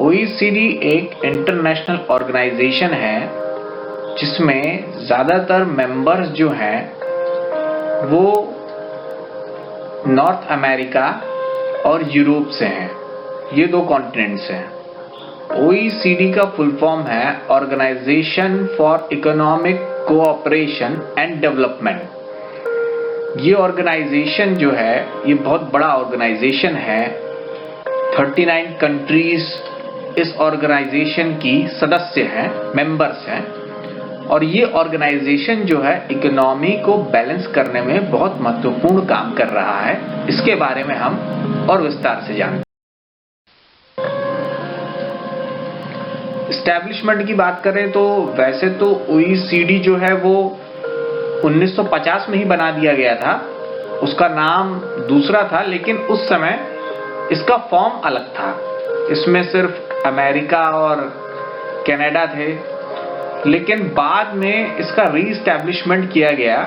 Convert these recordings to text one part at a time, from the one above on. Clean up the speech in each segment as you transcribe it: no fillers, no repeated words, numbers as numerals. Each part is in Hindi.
ओईसीडी एक इंटरनेशनल ऑर्गेनाइजेशन है जिसमें ज्यादातर मेंबर्स जो हैं वो नॉर्थ अमेरिका और यूरोप से हैं। ये दो कॉन्टिनेंट्स हैं। ओईसीडी का फुल फॉर्म है organisation for economic cooperation and development. ये ऑर्गेनाइजेशन जो है ये बहुत बड़ा ऑर्गेनाइजेशन है। 39 कंट्रीज इस ऑर्गेनाइजेशन की सदस्य हैं, मेंबर्स हैं, और ये ऑर्गेनाइजेशन जो है इकोनॉमी को बैलेंस करने में बहुत महत्वपूर्ण काम कर रहा है। इसके बारे में हम और विस्तार से जानते हैं। एस्टैब्लिशमेंट की बात करें तो वैसे तो ओईसीडी जो है वो 1950 में ही बना दिया गया था। उसका नाम दूसरा था, लेकिन उस समय इसका फॉर्म अलग था। इसमें सिर्फ अमेरिका और कनाडा थे, लेकिन बाद में इसका रीएस्टैब्लिशमेंट किया गया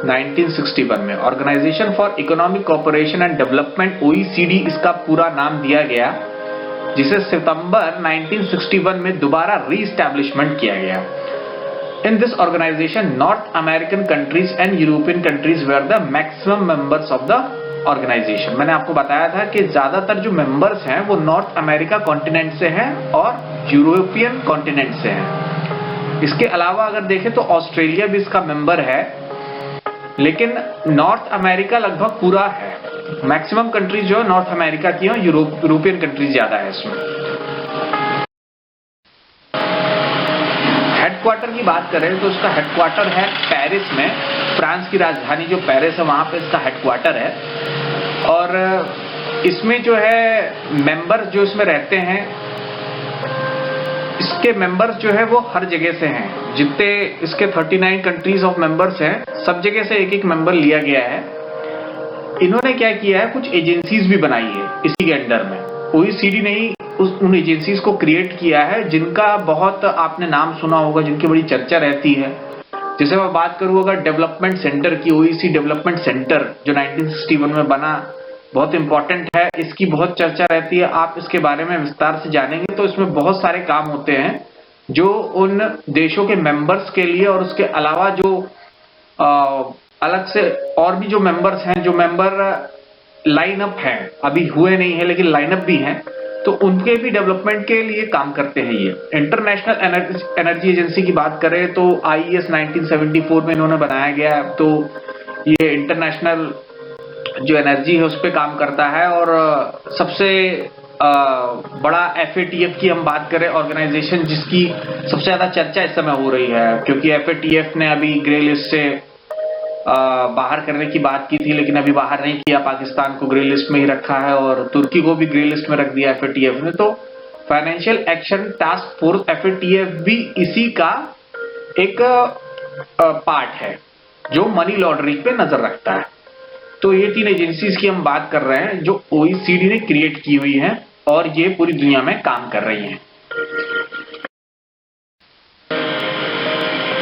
1961 में। Organisation for economic cooperation and development OECD इसका पूरा नाम दिया गया, जिसे सितंबर 1961 में दोबारा रीएस्टैब्लिशमेंट किया गया। In this organization, North American countries and European countries were the maximum members of the organization. मैंने आपको बताया था कि ज्यादातर जो मेंबर्स हैं वो नॉर्थ अमेरिका कॉन्टिनेंट से हैं और यूरोपियन कॉन्टिनेंट से हैं। इसके अलावा अगर देखें तो ऑस्ट्रेलिया भी इसका मेंबर है, लेकिन नॉर्थ अमेरिका लगभग पूरा है। मैक्सिमम कंट्रीज जो है नॉर्थ अमेरिका की और यूरोपियन कंट्रीज ज्यादा है इसमें। हेडक्वार्टर की बात करें तो इसका हेडक्वार्टर है पेरिस में। फ्रांस की राजधानी जो पेरिस है वहां पे इसका हेडक्वार्टर है। और इसमें जो है मेंबर जो इसमें रहते हैं, इसके मेंबर्स जो है वो हर जगह से हैं। जितने इसके 39 कंट्रीज ऑफ मेंबर्स हैं, सब जगह से एक एक मेंबर लिया गया है। इन्होंने क्या किया है, कुछ एजेंसीज भी बनाई है इसी के अंडर में। ओईसीडी ने ही उन एजेंसीज को क्रिएट किया है जिनका बहुत आपने नाम सुना होगा, जिनकी बड़ी चर्चा रहती है। जैसे मैं बात करूं अगर डेवलपमेंट सेंटर की, ओईसी डेवलपमेंट सेंटर जो 1961 में बना, बहुत इंपॉर्टेंट है, इसकी बहुत चर्चा रहती है। आप इसके बारे में विस्तार से जानेंगे तो इसमें बहुत सारे काम होते हैं जो उन देशों के मेंबर्स के लिए, और उसके अलावा जो अलग से और भी जो मेंबर्स हैं, जो मेंबर लाइनअप हैं, अभी हुए नहीं है लेकिन लाइनअप भी हैं, तो उनके भी डेवलपमेंट के लिए काम करते हैं। ये इंटरनेशनल एनर्जी एजेंसी की बात करें तो आईईएस 1974 में इन्होंने बनाया गया है। तो ये इंटरनेशनल जो एनर्जी है उस पर काम करता है। और सबसे बड़ा एफएटीएफ की हम बात करें, ऑर्गेनाइजेशन जिसकी सबसे ज्यादा चर्चा इस समय हो रही है, क्योंकि एफएटीएफ ने अभी ग्रे लिस्ट से बाहर करने की बात की थी, लेकिन अभी बाहर नहीं किया। पाकिस्तान को ग्रे लिस्ट में ही रखा है और तुर्की को भी ग्रे लिस्ट में रख दिया एफएटीएफ ने। तो financial action task force FATF भी इसी का एक पार्ट है जो मनी लॉन्ड्रिंग पे नजर रखता है। तो ये 3 एजेंसीज की हम बात कर रहे हैं जो ओईसीडी ने क्रिएट की हुई हैं और ये पूरी दुनिया में काम कर रही हैं।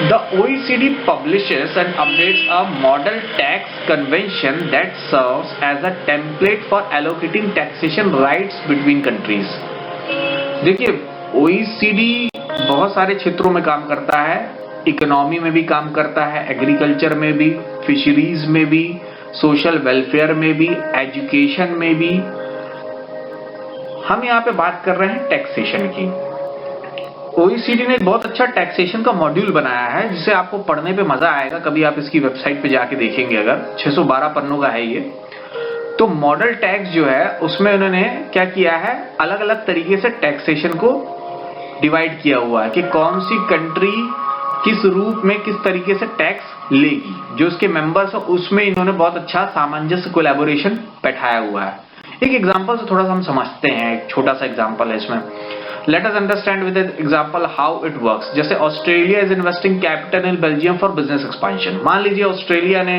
The OECD publishes and updates a model tax convention that serves as a template for allocating taxation rights between countries. देखिए, OECD बहुत सारे क्षेत्रों में काम करता है। इकोनॉमी में भी काम करता है, एग्रीकल्चर में भी, फिशरीज में भी, सोशल वेलफेयर में भी, एजुकेशन में भी। हम यहाँ पे बात कर रहे हैं टैक्सेशन की। ओईसीडी ने एक बहुत अच्छा टैक्सेशन का मॉड्यूल बनाया है जिसे आपको पढ़ने पे मजा आएगा। कभी आप इसकी वेबसाइट पे जाके देखेंगे, अगर 612 पन्नों का है ये। तो मॉडल टैक्स जो है उसमें उन्होंने क्या किया है, अलग अलग तरीके से टैक्सेशन को डिवाइड किया हुआ है कि कौन सी कंट्री किस रूप में किस तरीके से टैक्स लेगी। जो उसके मेंबर्स है उसमें इन्होंने बहुत अच्छा सामंजस्य कोलैबोरेशन बैठाया हुआ है। एक एग्जांपल से थोड़ा सा हम समझते हैं। एक छोटा सा एग्जांपल है इसमें। Let us understand with an example how it works. जैसे Australia is investing capital in Belgium for business expansion. मान लीजिए ऑस्ट्रेलिया ने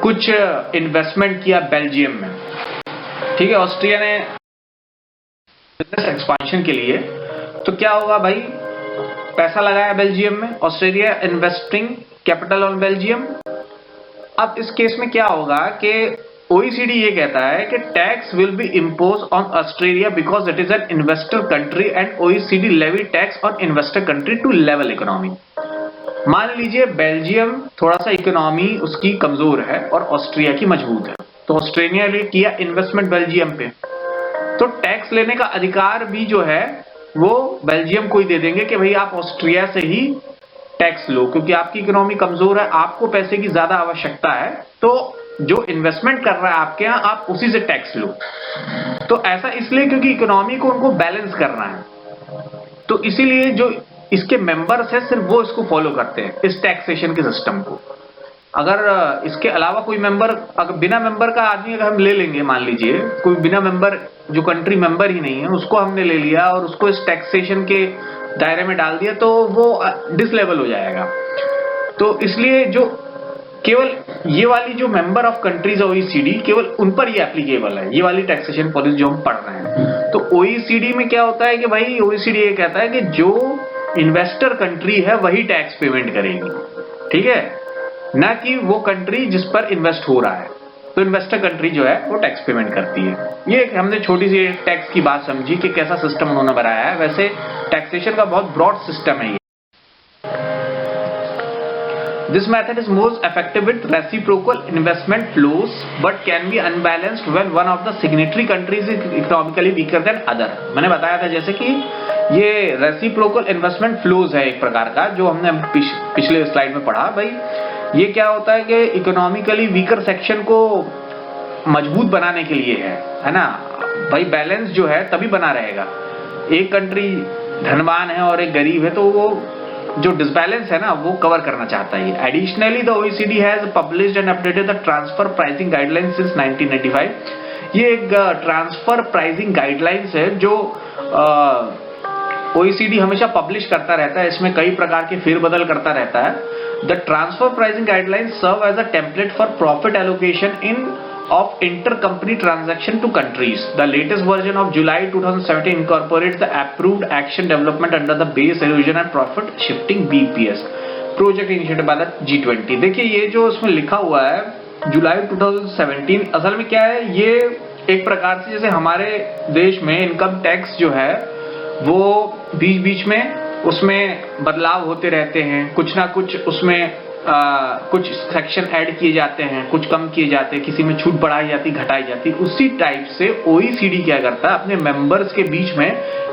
कुछ इन्वेस्टमेंट किया बेल्जियम में, ठीक है। ऑस्ट्रिया ने बिजनेस एक्सपांशन के लिए, तो क्या होगा भाई, पैसा लगाया बेल्जियम में, Australia investing capital on Belgium. अब इस केस में क्या होगा कि OECD ये कहता है कि tax will be impose on Australia because it is an investor country and OECD levy tax on investor country to level economy. मान लीजिए बेल्जियम थोड़ा सा इकोनॉमी उसकी कमजोर है और ऑस्ट्रिया की मजबूत है, तो ऑस्ट्रेलिया ने किया इन्वेस्टमेंट बेल्जियम पे, तो टैक्स लेने का अधिकार भी जो है वो बेल्जियम को ही दे देंगे कि भाई आप ऑस्ट्रिया से ही टैक्स लो, क्योंकि आपकी इकोनॉमी कमजोर है, आपको पैसे की ज्यादा आवश्यकता है, तो जो इन्वेस्टमेंट कर रहा है आपके यहाँ आप उसी से टैक्स लो। तो ऐसा इसलिए क्योंकि इकोनॉमी को उनको बैलेंस करना है, तो इसीलिए जो इसके मेंबर्स है सिर्फ वो इसको फॉलो करते हैं, इस टैक्सेशन के सिस्टम को। अगर इसके अलावा कोई मेंबर, अगर बिना मेंबर का आदमी अगर हम ले लेंगे, मान लीजिए कोई बिना मेंबर जो कंट्री मेंबर ही नहीं है उसको हमने ले लिया और उसको इस टैक्सेशन के दायरे में डाल दिया, तो वो डिसलेवल हो जाएगा। तो इसलिए जो केवल ये वाली जो मेंबर ऑफ कंट्रीज OECD केवल उन पर ये एप्लीकेबल है, ये वाली टैक्सेशन पॉलिसी जो हम पढ़ रहे हैं। तो OECD में क्या होता है कि भाई OECD ये कहता है कि जो इन्वेस्टर कंट्री है वही टैक्स पेमेंट करेगी, ठीक है, ना कि वो कंट्री जिस पर इन्वेस्ट हो रहा है। तो इन्वेस्टर कंट्री जो है वो टैक्स पेमेंट करती है। ये हमने छोटी सी टैक्स की बात समझी कि कैसा सिस्टम उन्होंने बनाया है। वैसे टैक्सेशन का बहुत ब्रॉड सिस्टम है ये। This method is most effective with reciprocal investment flows, but can be unbalanced when one of the signatory countries is economically weaker than other. मैंने बताया था जैसे कि ये reciprocal investment flows है एक प्रकार का, जो हमने पिछले स्लाइड में पढ़ा। भाई ये क्या होता है कि इकोनॉमिकली वीकर सेक्शन को मजबूत बनाने के लिए है ना। भाई बैलेंस जो है तभी बना रहेगा। एक कंट्री धनवान है और एक गरीब है, तो वो जो डिसबैलेंस है ना वो कवर करना चाहता है। Additionally the OECD has published and updated the transfer pricing guidelines since 1995। ये एक ट्रांसफर प्राइसिंग गाइडलाइंस है जो OECD हमेशा पब्लिश करता रहता है। इसमें कई प्रकार के फेरबदल करता रहता है। The transfer pricing guidelines serve as a template for profit allocation in of intercompany transaction to countries. The latest version of July 2017 incorporates the approved action development under the base erosion and profit shifting BPS project initiated by the G20। देखिए ये जो उसमें लिखा हुआ है जुलाई 2017, असल में क्या है, ये एक प्रकार से जैसे हमारे देश में इनकम टैक्स जो है वो बीच बीच में उसमें बदलाव होते रहते हैं, कुछ ना कुछ उसमें कुछ सेक्शन ऐड किए जाते हैं, कुछ कम किए जाते हैं, किसी में छूट बढ़ाई जाती, घटाई जाती। उसी टाइप से OECD क्या करता है, अपने मेंबर्स के बीच में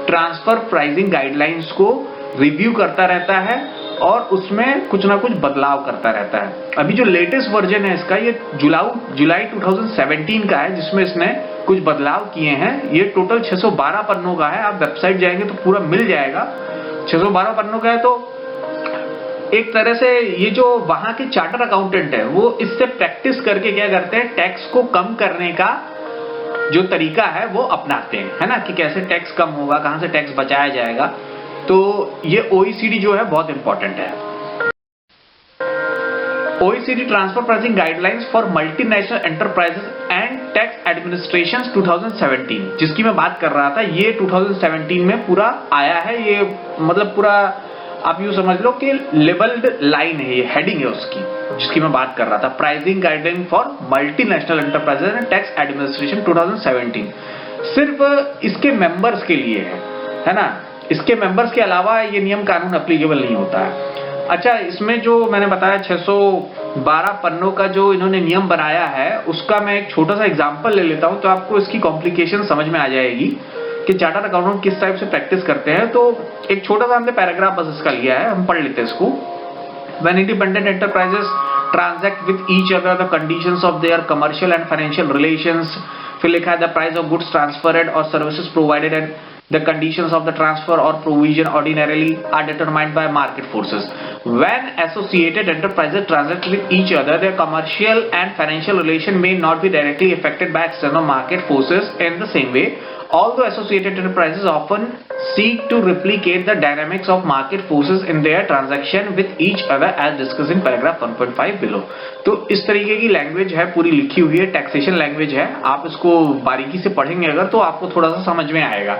ट्रांसफर प्राइसिंग गाइडलाइंस को रिव्यू करता रहता है और उसमें कुछ ना कुछ बदलाव करता रहता है। अभी जो लेटेस्ट वर्जन है इसका, ये जुलाई 2017 का है, जिसमें इसने कुछ बदलाव किए हैं। ये टोटल 612 पन्नों का है। आप वेबसाइट जाएंगे तो पूरा मिल जाएगा। 612 पन्नों का है। तो एक तरह से ये जो वहां के चार्टर अकाउंटेंट है वो इससे प्रैक्टिस करके क्या करते हैं, टैक्स को कम करने का जो तरीका है वो अपनाते हैं, है ना, कि कैसे टैक्स कम होगा, कहां से टैक्स बचाया जाएगा। तो ये OECD जो है बहुत इंपॉर्टेंट है। OECD transfer pricing guidelines for multinational enterprises and tax administration 2017, जिसकी मैं बात कर रहा था, ये 2017 में पूरा आया है। ये मतलब पूरा आप यूं समझ लो कि लेबल्ड लाइन है, ये हेडिंग है उसकी, जिसकी मैं बात कर रहा था। Pricing guideline for multinational enterprises and tax administration 2017 सिर्फ इसके मेंबर्स के लिए है ना। इसके मेंबर्स के अलावा ये नियम कानून एप्लीकेबल नहीं होता है। अच्छा, इसमें जो मैंने बताया 612 पन्नों का जो इन्होंने नियम बनाया है, उसका मैं एक छोटा सा एग्जांपल ले लेता हूं, तो आपको इसकी कॉम्प्लिकेशन समझ में आ जाएगी कि चार्टर्ड अकाउंटेंट किस टाइप से प्रैक्टिस करते हैं। तो एक छोटा सा हमने पैराग्राफ बस इसका लिया है, हम पढ़ लेते हैं इसको। When independent enterprises transact with each other, the conditions of their commercial and financial relations, फिर लिखा है the price of goods transferred or services provided and the conditions of the transfer or provision ordinarily are determined by market forces. When associated enterprises transact with each other, their commercial and financial relation may not be directly affected by external market forces in the same way. Although associated enterprises often seek to replicate the dynamics of market forces in their transaction with each other as discussed in paragraph 1.5 below. तो इस तरीके की लैंग्वेज है, पूरी लिखी हुई है, टैक्सेशन लैंग्वेज है। आप इसको बारीकी से पढ़ेंगे अगर तो आपको थोड़ा सा समझ में आएगा।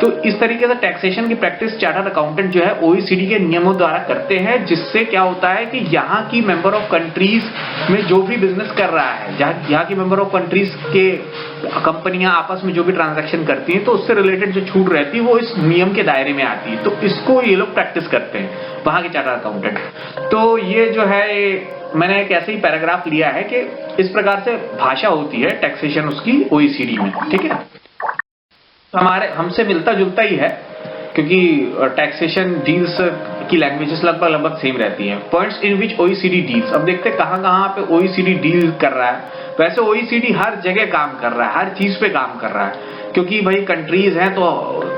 तो इस तरीके से टैक्सेशन की प्रैक्टिस चार्टर्ड अकाउंटेंट जो है OECD के नियमों द्वारा करते हैं, जिससे क्या होता है कि यहाँ की मेंबर ऑफ कंट्रीज में जो भी बिजनेस कर रहा है, यहाँ की मेंबर ऑफ कंट्रीज के कंपनियां आपस में जो भी ट्रांजैक्शन करती हैं, तो उससे रिलेटेड जो छूट रहती है वो इस नियम के दायरे में आती है। तो इसको ये लोग प्रैक्टिस करते हैं वहां के चार्टर्ड अकाउंटेंट। तो ये जो है मैंने एक ऐसे ही पैराग्राफ लिया है कि इस प्रकार से भाषा होती है टैक्सेशन उसकी OECD में, ठीक है। हमसे मिलता जुलता ही है, क्योंकि टैक्सेशन डील्स की लैंग्वेजेस लगभग सेम रहती हैं। Points in which OECD deals, अब देखते हैं कहां पे OECD डील कर रहा है। वैसे OECD हर जगह काम कर रहा है, हर चीज पे काम कर रहा है, क्योंकि भाई कंट्रीज हैं तो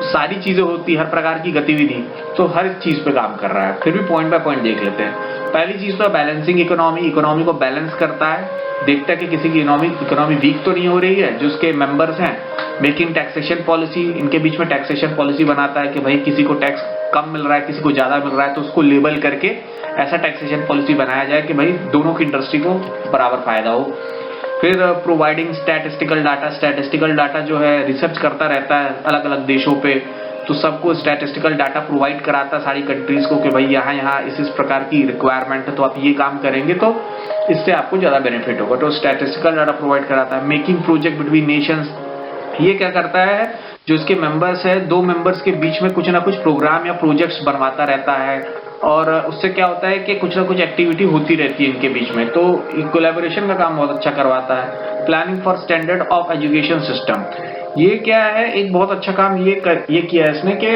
सारी चीजें होती, हर प्रकार की गतिविधि, तो हर चीज पे काम कर रहा है। फिर भी पॉइंट बाय पॉइंट देख लेते हैं। पहली चीज तो बैलेंसिंग इकोनॉमी को बैलेंस करता है, देखता है कि किसी की इकोनॉमी वीक तो नहीं हो रही है, जो उसके मेंबर्स हैं। मेकिंग टैक्सेशन पॉलिसी, इनके बीच में टैक्सेशन पॉलिसी बनाता है कि भाई किसी को टैक्स कम मिल रहा है, किसी को ज्यादा मिल रहा है, तो उसको लेबल करके ऐसा टैक्सेशन पॉलिसी बनाया जाए कि भाई दोनों की इंडस्ट्री को बराबर फायदा हो। फिर प्रोवाइडिंग स्टैटिस्टिकल डाटा जो है रिसर्च करता रहता है अलग अलग देशों पे, तो सबको स्टैटिस्टिकल डाटा प्रोवाइड कराता है सारी कंट्रीज को कि भाई यहाँ इस प्रकार की रिक्वायरमेंट है, तो आप ये काम करेंगे तो इससे आपको ज्यादा बेनिफिट होगा, तो स्टैटिस्टिकल डाटा प्रोवाइड कराता है। मेकिंग प्रोजेक्ट बिटवीन नेशंस, ये क्या करता है, जो इसके मेंबर्स है, दो मेंबर्स के बीच में कुछ ना कुछ प्रोग्राम या प्रोजेक्ट्स बनवाता रहता है, और उससे क्या होता है कि कुछ ना कुछ एक्टिविटी होती रहती है इनके बीच में, तो कोलैबोरेशन का काम बहुत अच्छा करवाता है। Planning for standard of education system, ये क्या है, एक बहुत अच्छा काम ये किया है इसने कि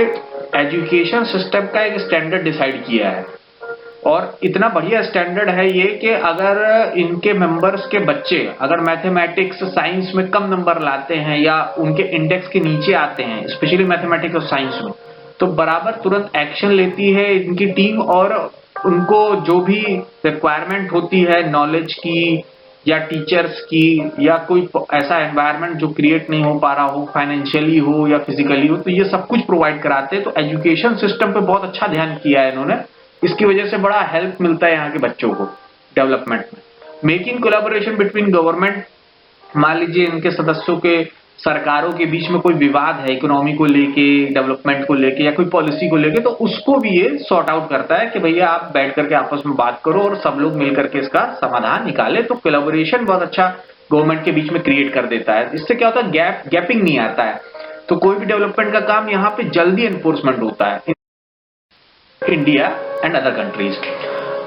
एजुकेशन सिस्टम का एक स्टैंडर्ड डिसाइड किया है, और इतना बढ़िया स्टैंडर्ड है ये कि अगर इनके मेंबर्स के बच्चे अगर मैथमेटिक्स साइंस में कम नंबर लाते हैं या उनके इंडेक्स के नीचे आते हैं, स्पेशली मैथमेटिक्स और साइंस में, तो बराबर तुरंत एक्शन लेती है इनकी टीम, और उनको जो भी रिक्वायरमेंट होती है नॉलेज की या टीचर्स की, या कोई ऐसा एनवायरनमेंट जो क्रिएट नहीं हो पा रहा हो, फाइनेंशियली हो या फिजिकली हो, तो ये सब कुछ प्रोवाइड कराते हैं। तो एजुकेशन सिस्टम पे बहुत अच्छा ध्यान किया है इन्होंने, इसकी वजह से बड़ा हेल्प मिलता है यहाँ के बच्चों को डेवलपमेंट में। मेकिंग कोलैबोरेशन बिटवीन गवर्नमेंट, मान लीजिए इनके सदस्यों के सरकारों के बीच में कोई विवाद है इकोनॉमी को लेके, डेवलपमेंट को लेके या कोई पॉलिसी को लेके, तो उसको भी ये सॉर्ट आउट करता है कि भैया आप बैठ करके आपस में बात करो और सब लोग मिल करके इसका समाधान निकाले। तो कोलैबोरेशन बहुत अच्छा गवर्नमेंट के बीच में क्रिएट कर देता है। इससे क्या होता है, गैपिंग नहीं आता है, तो कोई भी डेवलपमेंट का काम यहाँ पे जल्दी एनफोर्समेंट होता है, इंडिया एंड अदर कंट्रीज।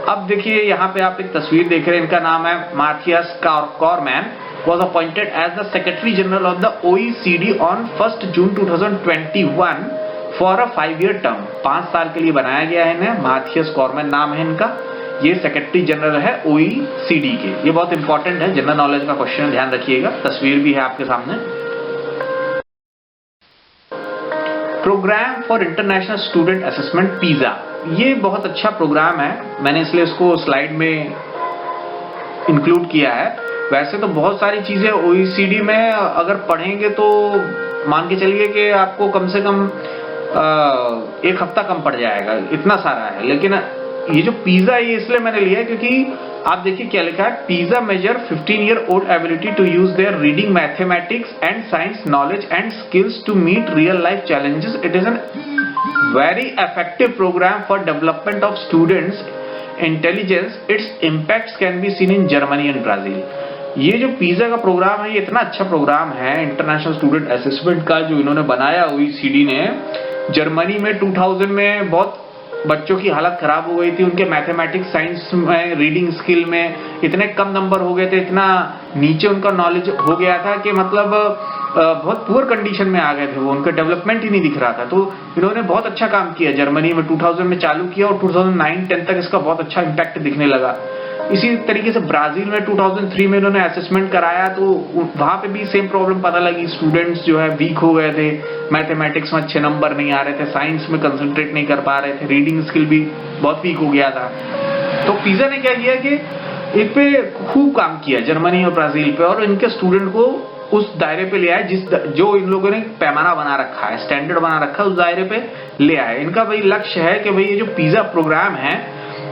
अब देखिए यहाँ पे आप एक तस्वीर देख रहे हैं, इनका नाम है Mathias कॉरमैन, was appointed as the Secretary General of the OECD on 1st June 2021 for a 5-year term। 5 साल के लिए बनाया गया है इन्हें। माथियास कॉरमैन नाम है इनका, ये सेक्रेटरी जनरल है OECD के। ये बहुत इंपॉर्टेंट है, जनरल नॉलेज का क्वेश्चन, ध्यान रखिएगा। तस्वीर भी है आपके सामने। Programme for international student assessment PISA, ये बहुत अच्छा प्रोग्राम है, मैंने इसलिए इसको स्लाइड में इंक्लूड किया है। वैसे तो बहुत सारी चीजें OECD में अगर पढ़ेंगे तो मान के चलिए कि आपको कम से कम 1 हफ्ता कम पड़ जाएगा, इतना सारा है। लेकिन ये जो PISA है ये इसलिए मैंने लिया है क्योंकि आप देखिए क्या लिखा है, PISA measure 15-year-old ability to use their reading, mathematics and science knowledge and skills to meet real life challenges. It is a very effective program for development of students intelligence. Its impacts can be seen in Germany and Brazil। ये जो PISA का प्रोग्राम है ये इतना अच्छा प्रोग्राम है इंटरनेशनल स्टूडेंट असेसमेंट का, जो इन्होंने बनाया OECD ने। जर्मनी में 2000 में बहुत बच्चों की हालत खराब हो गई थी, उनके मैथमेटिक्स साइंस में रीडिंग स्किल में इतने कम नंबर हो गए थे, इतना नीचे उनका नॉलेज हो गया था कि मतलब बहुत पुअर कंडीशन में आ गए थे वो, उनका डेवलपमेंट ही नहीं दिख रहा था। तो इन्होंने बहुत अच्छा काम किया, जर्मनी में 2000 में चालू किया और 2009-10 तक इसका बहुत अच्छा इम्पैक्ट दिखने लगा। इसी तरीके से ब्राजील में 2003 में इन्होंने असेसमेंट कराया, तो वहां पे भी सेम प्रॉब्लम पता लगी, स्टूडेंट्स जो है वीक हो गए थे, मैथमेटिक्स में अच्छे नंबर नहीं आ रहे थे, साइंस में कंसंट्रेट नहीं कर पा रहे थे, रीडिंग स्किल भी बहुत वीक हो गया था। तो PISA ने क्या किया कि इन पे खूब काम किया जर्मनी और ब्राजील पे, और इनके स्टूडेंट को उस दायरे पे ले आए जो इन लोगों ने पैमाना बना रखा है, स्टैंडर्ड बना रखा है, उस दायरे पे ले आए। इनका भाई लक्ष्य है कि भाई ये जो PISA प्रोग्राम है,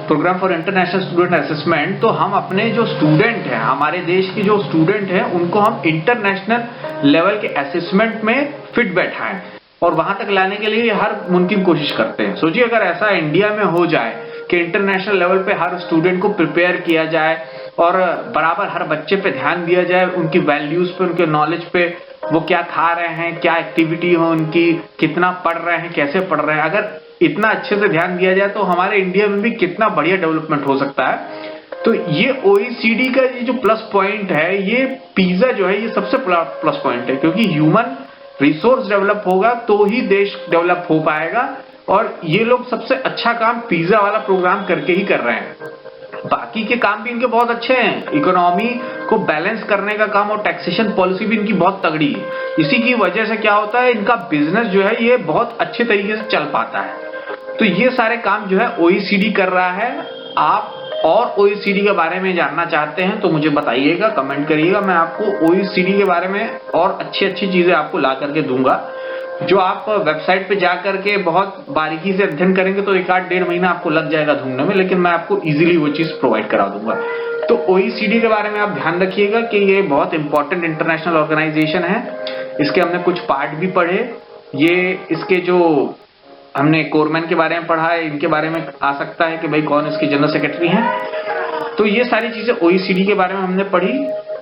programme for international student assessment, तो हम अपने जो स्टूडेंट हैं, हमारे देश के जो स्टूडेंट हैं, उनको हम इंटरनेशनल लेवल के असेसमेंट में फिट बैठाएं। और वहां तक लाने के लिए हर मुमकिन कोशिश करते हैं। सोचिए अगर ऐसा इंडिया में हो जाए कि इंटरनेशनल लेवल पे हर स्टूडेंट को प्रिपेयर किया जाए और बराबर हर बच्चे पे ध्यान दिया जाए, उनकी वैल्यूज पे, उनके नॉलेज पे, वो क्या खा रहे हैं, क्या एक्टिविटी हो उनकी, कितना पढ़ रहे हैं, कैसे पढ़ रहे हैं, अगर इतना अच्छे से ध्यान दिया जाए तो हमारे इंडिया में भी कितना बढ़िया डेवलपमेंट हो सकता है। तो ये OECD का ये जो प्लस पॉइंट है, ये पिज्जा जो है ये सबसे प्लस पॉइंट है, क्योंकि ह्यूमन रिसोर्स डेवलप होगा तो ही देश डेवलप हो पाएगा। और ये लोग सबसे अच्छा काम पिज्जा वाला प्रोग्राम करके ही कर रहे हैं। बाकी के काम भी इनके बहुत अच्छे हैं, इकोनॉमी को बैलेंस करने का काम और टैक्सेशन पॉलिसी भी इनकी बहुत तगड़ी है। इसी की वजह से क्या होता है, इनका बिजनेस जो है ये बहुत अच्छे तरीके से चल पाता है। तो ये सारे काम जो है OECD कर रहा है। आप और OECD के बारे में जानना चाहते हैं तो मुझे बताइएगा, कमेंट करिएगा, मैं आपको OECD के बारे में और अच्छी अच्छी चीजें आपको ला करके दूंगा, जो आप वेबसाइट पे जा करके बहुत बारीकी से अध्ययन करेंगे तो 1-1.5 महीना आपको लग जाएगा ढूंढने में, लेकिन मैं आपको इजीली वो चीज प्रोवाइड करा दूंगा। तो OECD के बारे में आप ध्यान रखिएगा कि ये बहुत इंपॉर्टेंट इंटरनेशनल ऑर्गेनाइजेशन है। इसके हमने कुछ पार्ट भी पढ़े, ये इसके जो हमने कोरमैन के बारे में पढ़ा है, इनके बारे में आ सकता है कि भाई कौन इसके जनरल सेक्रेटरी हैं। तो ये सारी चीजें OECD के बारे में हमने पढ़ी।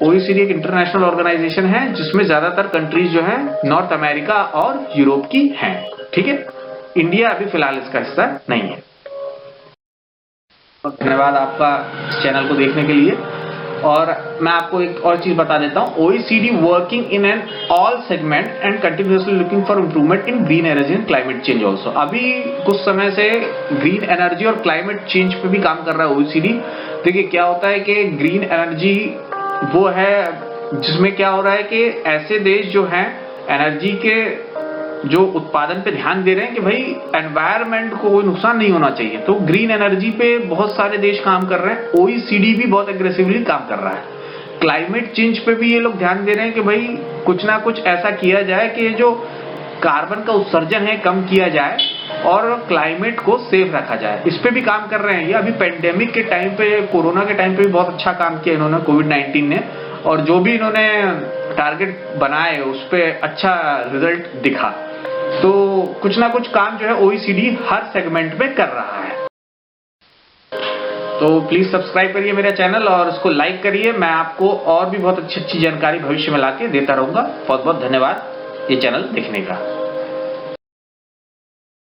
OECD एक इंटरनेशनल ऑर्गेनाइजेशन है जिसमें ज्यादातर कंट्रीज जो है नॉर्थ अमेरिका और यूरोप की हैं। ठीक है, इंडिया अभी फिलहाल इसका हिस्सा नहीं है। धन्यवाद आपका इस चैनल को देखने के लिए। और मैं आपको एक और चीज बता देता हूं, OECD working in an all segment and continuously looking for improvement in green energy and climate change also. अभी कुछ समय से ग्रीन एनर्जी और क्लाइमेट चेंज पे भी काम कर रहा है OECD। देखिए क्या होता है कि ग्रीन एनर्जी वो है जिसमें क्या हो रहा है कि ऐसे देश जो हैं एनर्जी के जो उत्पादन पे ध्यान दे रहे हैं कि भाई एनवायरनमेंट को कोई नुकसान नहीं होना चाहिए, तो ग्रीन एनर्जी पे बहुत सारे देश काम कर रहे हैं। OECD भी बहुत एग्रेसिवली काम कर रहा है। क्लाइमेट चेंज पे भी ये लोग ध्यान दे रहे हैं कि भाई कुछ ना कुछ ऐसा किया जाए कि जो कार्बन का उत्सर्जन है कम किया जाए और क्लाइमेट को सेफ रखा जाए। इस पे भी काम कर रहे हैं। ये अभी पेंडेमिक के टाइम पे, कोरोना के टाइम पे भी बहुत अच्छा काम किया इन्होंने, कोविड-19 ने, और जो भी इन्होंने टारगेट बनाए उस पे अच्छा रिजल्ट दिखा। तो कुछ ना कुछ काम जो है OECD हर सेगमेंट में कर रहा है। तो प्लीज सब्सक्राइब करिए मेरा चैनल और इसको लाइक करिए। मैं आपको और भी बहुत अच्छी अच्छी जानकारी भविष्य में लाके देता रहूंगा। बहुत बहुत धन्यवाद ये चैनल देखने का।